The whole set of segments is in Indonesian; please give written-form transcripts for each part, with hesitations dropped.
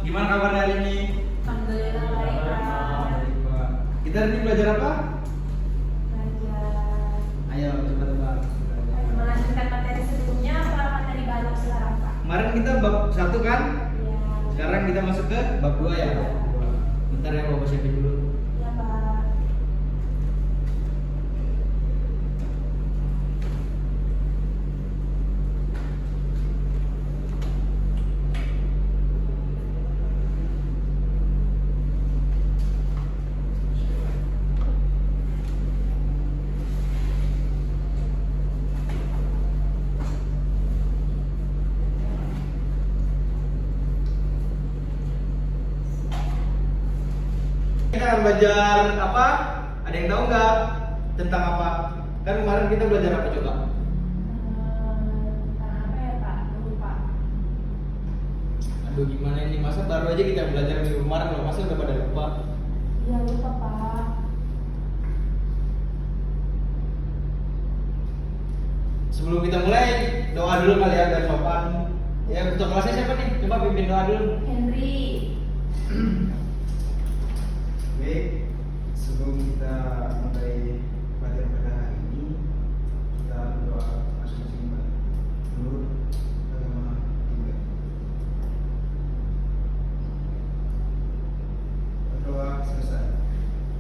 Gimana kabarnya hari ini? Alhamdulillah baik, Kak. Baik, Pak. Kita hari ini belajar apa? Belajar Ayo coba tebak. melanjutkan materi sebelumnya apa materi baru sekarang, Pak? Kemarin kita bab 1 kan? Iya. Sekarang kita masuk ke bab 2 ya. Bentar ya, Bapak siapin dulu. Iya, Pak. Kita akan belajar apa? Ada yang tahu nggak tentang apa? Kan kemarin kita belajar apa coba? Tentang apa ya, Pak? Lupa. Aduh gimana ini, masa baru aja kita belajar minggu kemarin loh, masa udah pada lupa? Iya, lupa, Pak. Sebelum kita mulai, doa dulu kali ya biar sopan. Ya, ketua kelasnya siapa nih? Coba pimpin doa dulu. Henry. Baik, sebelum kita mulai pelajaran pada hari ini, kita berdoa masing-masing menurut agama kita. Berdoa selesai.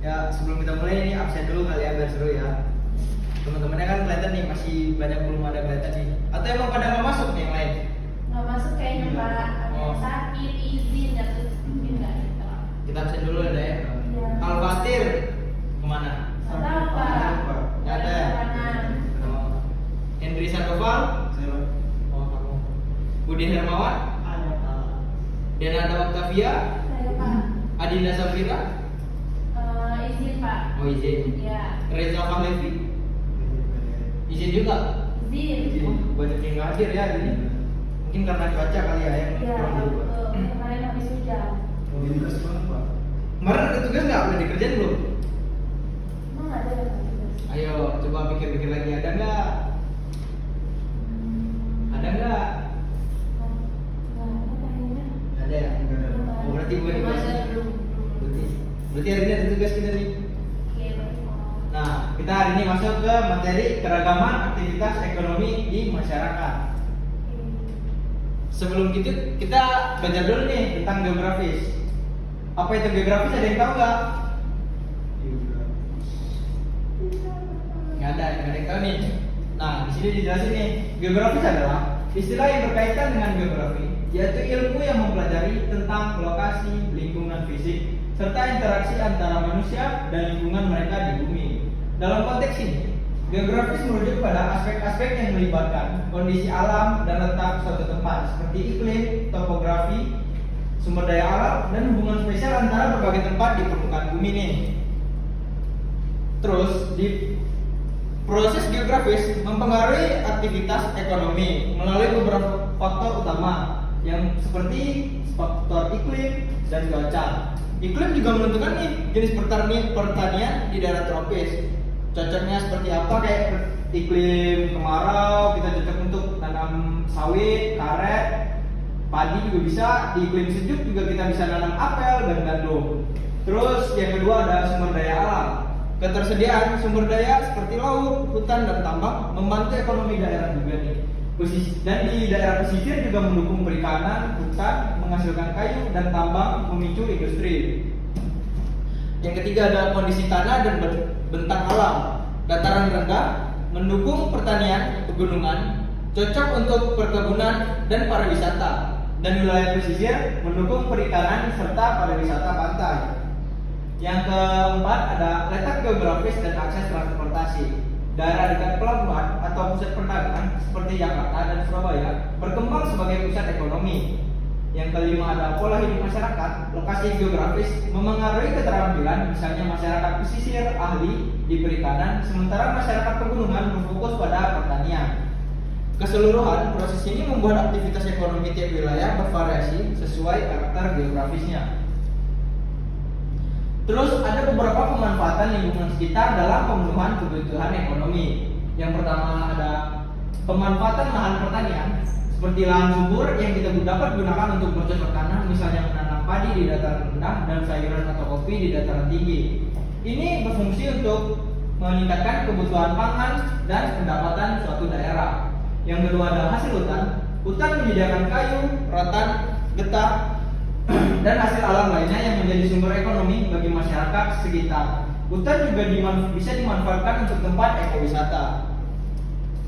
Ya, sebelum kita mulai ini absen dulu kali ya biar seru ya. Teman-temannya kan kelihatan nih, masih banyak belum ada kelihatan nih. Atau emang pada nggak masuk nih yang lain? Nggak masuk kayaknya, Iya. Pak. Ada Oh. yang sakit, izin, nggak terus mungkin nggak gitu. Kita absen dulu ada ya. Iya. Al-Fatir kemana? Nggak tahu, Pak. Nggak ada. Kanan. Oh. Henry Sandoval? Saya Oh kamu. Budi Hermawan? Ada, Pak. Denata Octavia? Saya, Pak. Adinda Safira? Izin, Pak. Oh izin. Iya. Reza Fahlevi? Izin juga? Izin. Oh, banyak yang nggak hadir ya hari ini. Mungkin karena cuaca kali ya yang Iya, kurang betul. berubah. Kemarin habis hujan. mobilitas banget Pak. Kemarin ada tugas nggak? Udah dikerjain belum? Emang ada ya, Pak? Ayo coba pikir-pikir lagi, ada nggak? Ada nggak? Nggak ada kayaknya. Ada ya? Nggak ada. Oh, berarti gue Belum dikasih. ada, belum. Berarti hari ini ada tugas kita nih. Oke, baik, Pak. Nah, kita hari ini masuk ke materi keragaman aktivitas ekonomi di masyarakat. Oke. Sebelum itu kita belajar dulu nih tentang geografis. Apa itu geografis? Ada yang tahu nggak? Nggak ada yang tahu nih. Nah, di sini dijelasin nih, geografis adalah istilah yang berkaitan dengan geografi, yaitu ilmu yang mempelajari tentang lokasi, lingkungan fisik, serta interaksi antara manusia dan lingkungan mereka di bumi. Dalam konteks ini, geografis merujuk pada aspek-aspek yang melibatkan kondisi alam dan letak suatu tempat, seperti iklim, topografi, sumber daya alam, dan hubungan spesial antara berbagai tempat di permukaan bumi nih. Terus di proses geografis mempengaruhi aktivitas ekonomi melalui beberapa faktor utama yang seperti faktor iklim dan cuaca. Iklim juga menentukan nih jenis pertanian di daerah tropis. Cocoknya seperti apa, kayak iklim kemarau kita cocok untuk tanam sawit, karet, padi juga bisa. Di iklim sejuk juga kita bisa nanam apel dan gandum. Terus yang kedua ada sumber daya alam. Ketersediaan sumber daya seperti laut, hutan, dan tambang membantu ekonomi daerah juga nih. Dan di daerah pesisir juga mendukung perikanan, hutan, menghasilkan kayu, dan tambang memicu industri. Yang ketiga ada kondisi tanah dan bentang alam. Dataran rendah mendukung pertanian, pegunungan, cocok untuk perkebunan dan pariwisata. Dan wilayah pesisir mendukung perikanan serta pariwisata pantai. Yang keempat ada letak geografis dan akses transportasi. Daerah dekat pelabuhan atau pusat perdagangan seperti Jakarta dan Surabaya berkembang sebagai pusat ekonomi. Yang kelima ada pola hidup masyarakat. Lokasi geografis memengaruhi keterampilan, misalnya masyarakat pesisir ahli di perikanan, sementara masyarakat pegunungan berfokus pada pertanian. Keseluruhan proses ini membuat aktivitas ekonomi tiap wilayah bervariasi sesuai karakter geografisnya. Terus ada beberapa pemanfaatan lingkungan sekitar dalam pemenuhan kebutuhan ekonomi. Yang pertama ada pemanfaatan lahan pertanian, seperti lahan subur yang kita dapat gunakan untuk bercocok tanam, misalnya menanam di dataran rendah dan sayuran atau kopi di dataran tinggi. Ini berfungsi untuk meningkatkan kebutuhan pangan dan pendapatan suatu daerah. Yang kedua adalah hasil hutan. Hutan menyediakan kayu, rotan, getah, dan hasil alam lainnya yang menjadi sumber ekonomi bagi masyarakat sekitar. Hutan juga bisa dimanfaatkan untuk tempat ekowisata.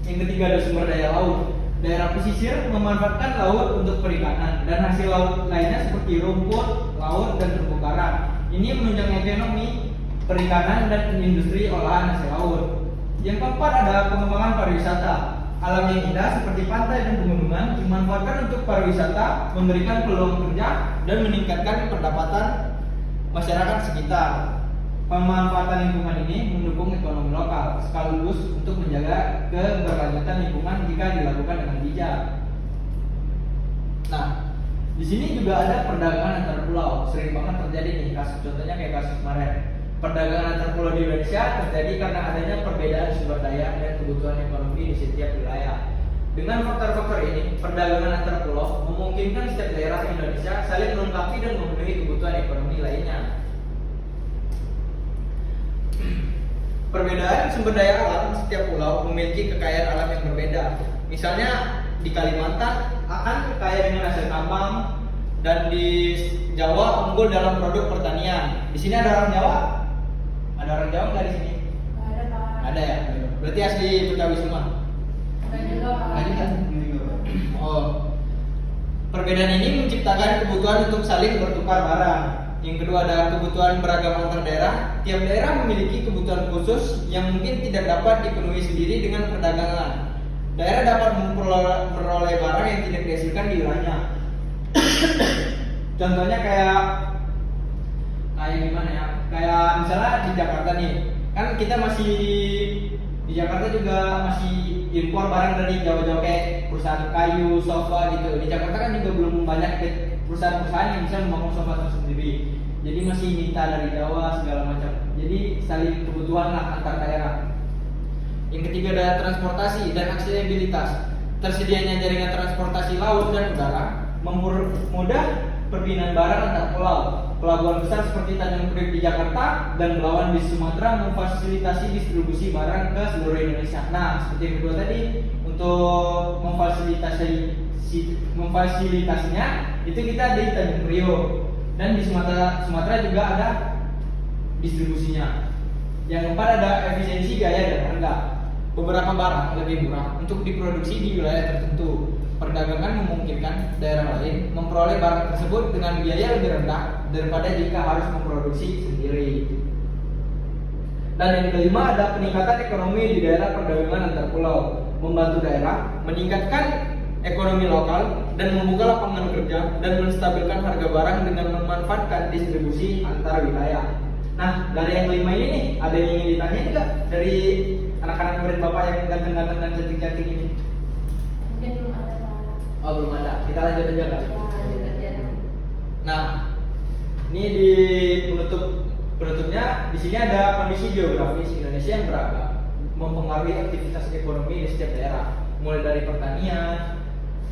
Yang ketiga ada sumber daya laut. Daerah pesisir memanfaatkan laut untuk perikanan dan hasil laut lainnya seperti rumput, laut, dan terumbu karang. Ini menunjang ekonomi, perikanan, dan industri olahan hasil laut. Yang keempat ada pengembangan pariwisata. Alam yang indah seperti pantai dan pegunungan dimanfaatkan untuk pariwisata, memberikan peluang kerja, dan meningkatkan pendapatan masyarakat sekitar. Pemanfaatan lingkungan ini mendukung ekonomi lokal sekaligus untuk menjaga keberlanjutan lingkungan jika dilakukan dengan bijak. Nah, di sini juga ada perdagangan antar pulau. Sering banget terjadi nih kasus, contohnya kayak kasus kemarin. Perdagangan antar pulau di Indonesia terjadi karena adanya perbedaan sumber daya dan kebutuhan ekonomi di setiap wilayah. Dengan faktor-faktor ini, perdagangan antar pulau memungkinkan setiap daerah di Indonesia saling melengkapi dan memenuhi kebutuhan ekonomi lainnya. Perbedaan sumber daya alam setiap pulau memiliki kekayaan alam yang berbeda. Misalnya di Kalimantan akan kaya dengan hasil tambang dan di Jawa unggul dalam produk pertanian. Di sini ada orang Jawa? Ada orang Jawa nggak di sini? Nggak ada Pak. Ada ya. Berarti asli Betawi semua. Nggak juga Pak. Nggak juga. Oh. Perbedaan ini menciptakan kebutuhan untuk saling bertukar barang. Yang kedua ada kebutuhan beragam antar daerah. Tiap daerah memiliki kebutuhan khusus yang mungkin tidak dapat dipenuhi sendiri dengan perdagangan. Daerah dapat memperoleh barang yang tidak dihasilkan di wilayahnya. Contohnya kayak gimana ya? Kayak misalnya di Jakarta nih, kan kita masih di Jakarta juga masih impor barang dari jauh-jauh kayak perusahaan kayu, sofa gitu. Di Jakarta kan juga belum banyak perusahaan-perusahaan yang bisa membangun sofa itu sendiri. Jadi masih minta dari Jawa segala macam. Jadi saling kebutuhan lah antar daerah. Yang ketiga ada transportasi dan aksesibilitas. Tersedianya jaringan transportasi laut dan udara mempermudah perpindahan barang antar pulau. Pelabuhan besar seperti Tanjung Priok di Jakarta dan Belawan di Sumatera memfasilitasi distribusi barang ke seluruh Indonesia. Nah, seperti yang kedua tadi, untuk memfasilitasinya itu kita di Tanjung Priok dan di Sumatera juga ada distribusinya. Yang keempat ada efisiensi biaya dan harga. Beberapa barang lebih murah untuk diproduksi di wilayah tertentu. Perdagangan memungkinkan daerah lain memperoleh barang tersebut dengan biaya lebih rendah daripada jika harus memproduksi sendiri. Dan yang kelima ada peningkatan ekonomi di daerah perdagangan antar pulau, membantu daerah meningkatkan ekonomi lokal dan membuka lapangan kerja dan menstabilkan harga barang dengan memanfaatkan distribusi antar wilayah. Nah, dari yang kelima ini nih, ada yang ingin ditanya nggak dari anak-anak murid bapak yang ganteng-ganteng dan cantik-cantik ini? Mungkin belum ada Pak. Oh, belum ada. Kita lanjut aja kan? Ya, lanjut aja. Nah, ini di penutupnya di sini ada kondisi geografis Indonesia yang beragam, mempengaruhi aktivitas ekonomi di setiap daerah, mulai dari pertanian,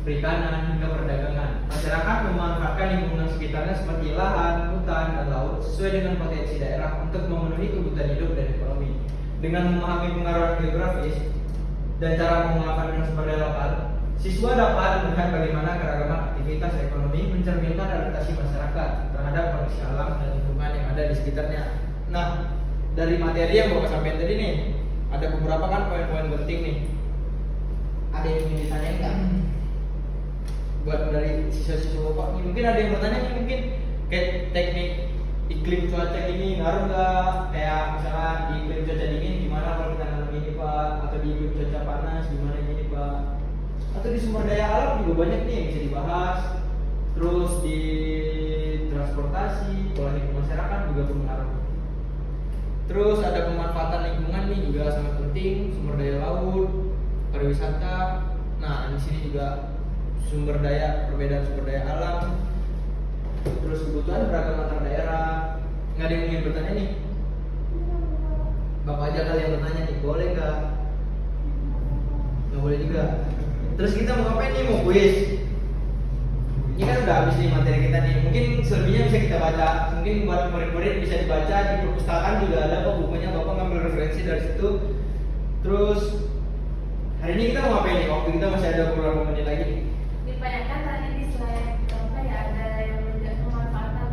perikanan hingga perdagangan. Masyarakat memanfaatkan lingkungan sekitarnya seperti lahan, hutan, dan laut sesuai dengan potensi daerah untuk memenuhi kebutuhan hidup dan ekonomi. Dengan memahami pengaruh geografis dan cara memanfaatkan sumber daya lokal, siswa dapat melihat bagaimana keragaman aktivitas ekonomi mencerminkan adaptasi masyarakat terhadap kondisi alam dan lingkungan yang ada di sekitarnya. Nah, dari materi yang Bapak sampaikan tadi nih, ada beberapa kan poin-poin penting nih. Ada yang ingin ditanya nggak? Buat dari siswa-siswa Bapak, mungkin ada yang bertanya nih, mungkin kayak teknik iklim cuaca ini ngaruh nggak? Kayak misalnya di iklim cuaca dingin gimana kalau kita nanam ini Pak? Atau di iklim cuaca panas gimana ini Pak? Atau di sumber daya alam juga banyak nih yang bisa dibahas. Terus di transportasi, pola hidup masyarakat juga berpengaruh. Terus ada pemanfaatan lingkungan nih juga sangat penting, sumber daya laut, pariwisata. Nah, di sini juga sumber daya, perbedaan sumber daya alam. Terus kebutuhan beragam antar daerah. Nggak ada yang ingin bertanya nih? Bapak aja kali yang bertanya nih, boleh nggak? Nggak boleh juga. Terus kita mau ngapain nih? Mau kuis. Ini kan udah habis nih materi kita nih. Mungkin selebihnya bisa kita kita baca. Mungkin buat murid-murid bisa dibaca di perpustakaan juga ada kok bukunya, Bapak ngambil referensi dari situ. Terus hari ini kita mau ngapain nih? Waktu kita masih ada beberapa menit lagi nih. Ditanyakan tadi di slide berapa ya, ada yang memanfaatkan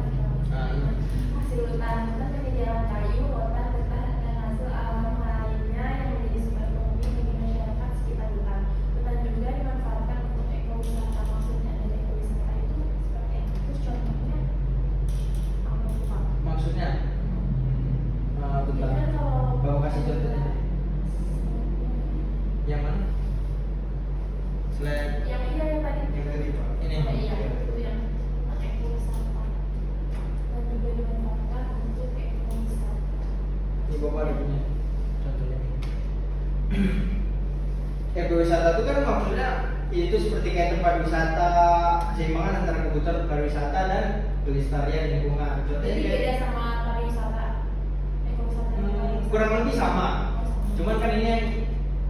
hasil hutan seperti jalan kayu, hutan, getah, dan hasil alam lainnya yang menjadi sumber ekonomi bagi masyarakat sekitar hutan. Hutan juga dimanfaatkan untuk ekowisata. Maksudnya dari ekowisata itu seperti apa? Terus contohnya apa sih Pak? Maksudnya bentar. Biasanya kalau Bapak kasih contohnya. Yang mana? Slide yang iya yang tadi Yang tadi Pak. ini. iya itu yang pakai ekowisata dan juga dimanfaatkan untuk ekowisata. Ini Bapak ada punya contohnya. Ekowisata itu kan maksudnya itu seperti kayak tempat wisata, keseimbangan antara kebutuhan pariwisata dan pelestarian lingkungan. Contohnya Jadi beda kayak sama pariwisata, ekowisata dan pariwisata. kurang lebih sama. Cuman kan ini yang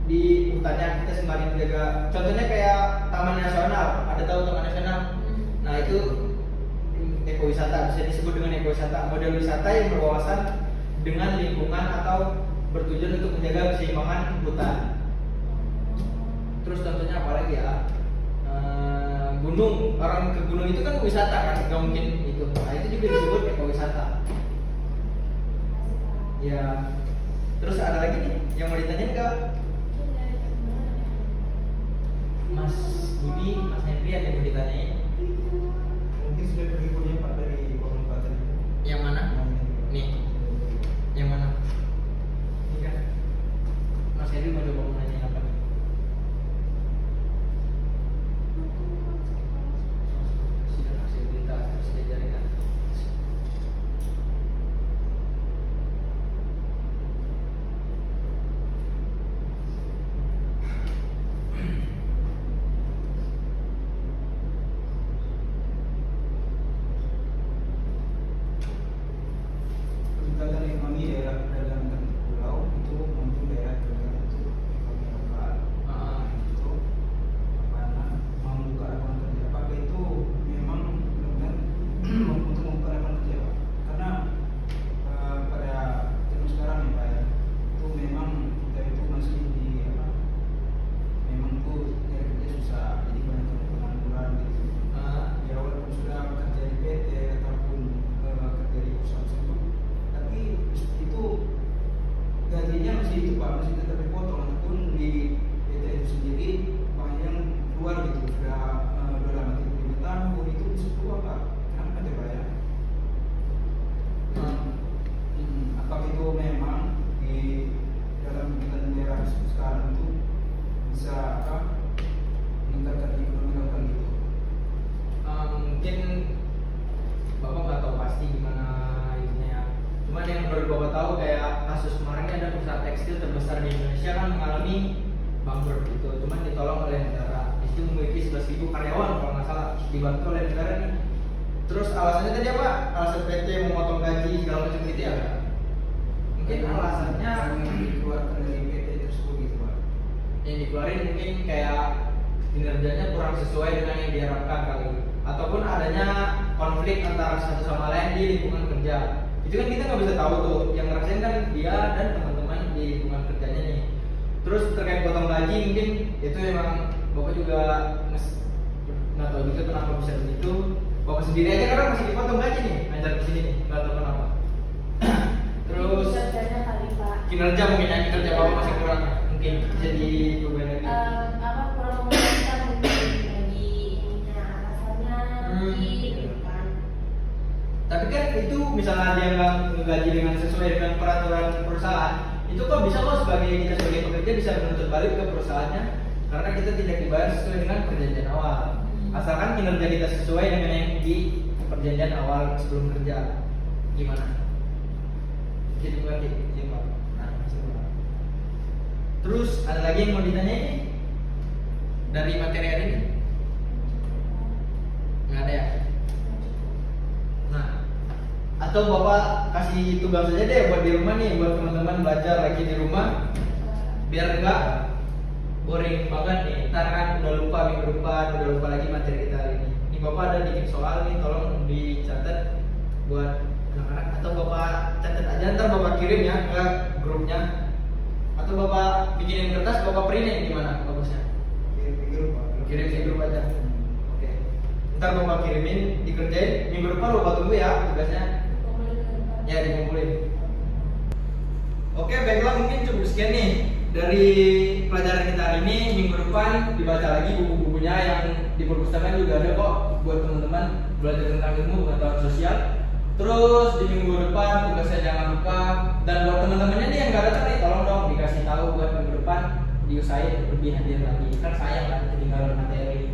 di hutannya kita sembari menjaga. Contohnya kayak Taman Nasional, ada tahu Taman Nasional? Nah itu ekowisata, bisa disebut dengan ekowisata. Model wisata yang berwawasan dengan lingkungan atau bertujuan untuk menjaga keseimbangan hutan. Terus contohnya apa lagi ya? Gunung, orang ke gunung itu kan wisata kan, nggak mungkin itu. Nah itu juga disebut ekowisata. Ya. Terus ada lagi nih yang mau ditanyain nggak? Mas Budi, Mas Henry ada yang mau ditanyain? Mungkin sudah berikutnya Pak dari pemanfaatan. Yang mana? Nih, yang mana? Ini kan? Mas Henry mau coba mau nanya apa nih? Sidang aksesibilitas, terus jaringan. Peningkatan ekonomi daerah perdagangan dan pulau itu maupun daerah perdagangan untuk ekonomi lokal. Itu apa namanya membuka lapangan kerja. Apakah itu memang benar untuk membuka lapangan kerja Pak? Karena pada zaman sekarang ya Pak ya, itu memang kita itu masih di apa? Memang itu cari kerja susah, jadi banyak yang pengangguran gitu. Ya walaupun sudah kerja di PT ataupun kerja di usaha tersebut, tapi itu gajinya masih itu Pak, masih tetap dipotong ataupun di PT itu sendiri banyak yang keluar gitu sudah lama 35 tahun itu bisa keluar Pak. Kenapa coba ya? Apakah itu memang di dalam kita daerah sekarang itu bisa apa meningkatkan ekonomi lokal gitu? Mungkin Bapak nggak tahu pasti gimana itunya ya. Cuman yang perlu Bapak tahu kayak kasus kemarin ada perusahaan tekstil terbesar di Indonesia kan mengalami bangkrut gitu. Cuman ditolong oleh negara. Itu memiliki 11.000 karyawan kalau nggak salah, dibantu oleh negara nih. Terus alasannya tadi apa? Alasan PT memotong gaji segala macam gitu ya? Mungkin alasannya yang dikeluarkan dari PT tersebut gitu Pak. yang dikeluarin mungkin kayak kinerjanya kurang sesuai dengan yang diharapkan kali, ataupun adanya konflik antara satu sama lain di lingkungan kerja. Itu kan kita nggak bisa tahu tuh, yang ngerasain kan dia dan teman-teman di lingkungan kerjanya nih. Terus terkait potong gaji mungkin itu emang Bapak juga nggak tahu juga kenapa bisa begitu. Bapak sendiri aja kadang masih dipotong gaji nih, ngajar di sini nih, nggak tahu kenapa. Terus Kinerjanya kali Pak. kinerja mungkin ya, kinerja Bapak masih kurang, mungkin bisa diubah lagi. Apa kurang memuaskan mungkin bagi ininya atasannya nanti gitu kan. Tapi kan itu misalnya dia nggak ngegaji dengan sesuai dengan peraturan perusahaan, itu kok bisa kok sebagai kita sebagai pekerja bisa menuntut balik ke perusahaannya karena kita tidak dibayar sesuai dengan perjanjian awal. Asalkan kinerja kita sesuai dengan yang di perjanjian awal sebelum kerja. Gimana? Jadi berarti ya Pak. Nah, coba. Terus ada lagi yang mau ditanya ini dari materi hari ini? Nggak ada ya? Nah, atau Bapak kasih tugas saja deh buat di rumah nih, buat teman-teman belajar lagi di rumah biar enggak boring banget nih. Ntar kan udah lupa minggu depan, udah lupa lagi materi kita hari ini. Ini Bapak ada bikin soal nih, tolong dicatat buat anak-anak, atau Bapak catat aja ntar Bapak kirim ya ke grupnya, atau Bapak bikinin kertas Bapak printin gimana bagusnya? Kirim di grup aja. Oke. Ntar Bapak kirimin, dikerjain, minggu depan Bapak tunggu ya tugasnya. Ya dikumpulin. Oke, baiklah mungkin cukup sekian nih dari pelajaran kita hari ini. Minggu depan dibaca lagi buku-bukunya yang di perpustakaan juga ada kok buat teman-teman belajar tentang ilmu pengetahuan sosial. Terus di minggu depan tugasnya jangan lupa, dan buat teman-temannya nih yang nggak datang nih tolong dong dikasih tahu buat minggu depan diusahain lebih hadir lagi, kan sayang kan ketinggalan materi.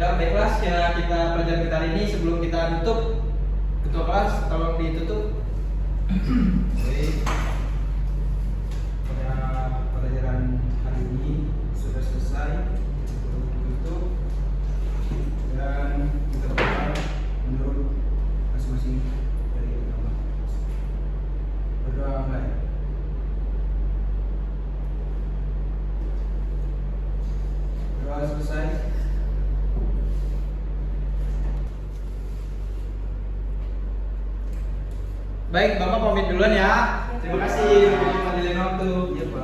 Ya baiklah, sekian kita pelajaran kita hari ini. Sebelum kita tutup, ketua kelas tolong ditutup. Baik, pada pelajaran hari ini sudah selesai tutup, dan kita bakal menurut masing-masing dari agama. Berdoa enggak ya? Berdoa selesai. Baik, Bapak pamit duluan ya. Terima kasih. Terima kasih waktu. Iya Pak.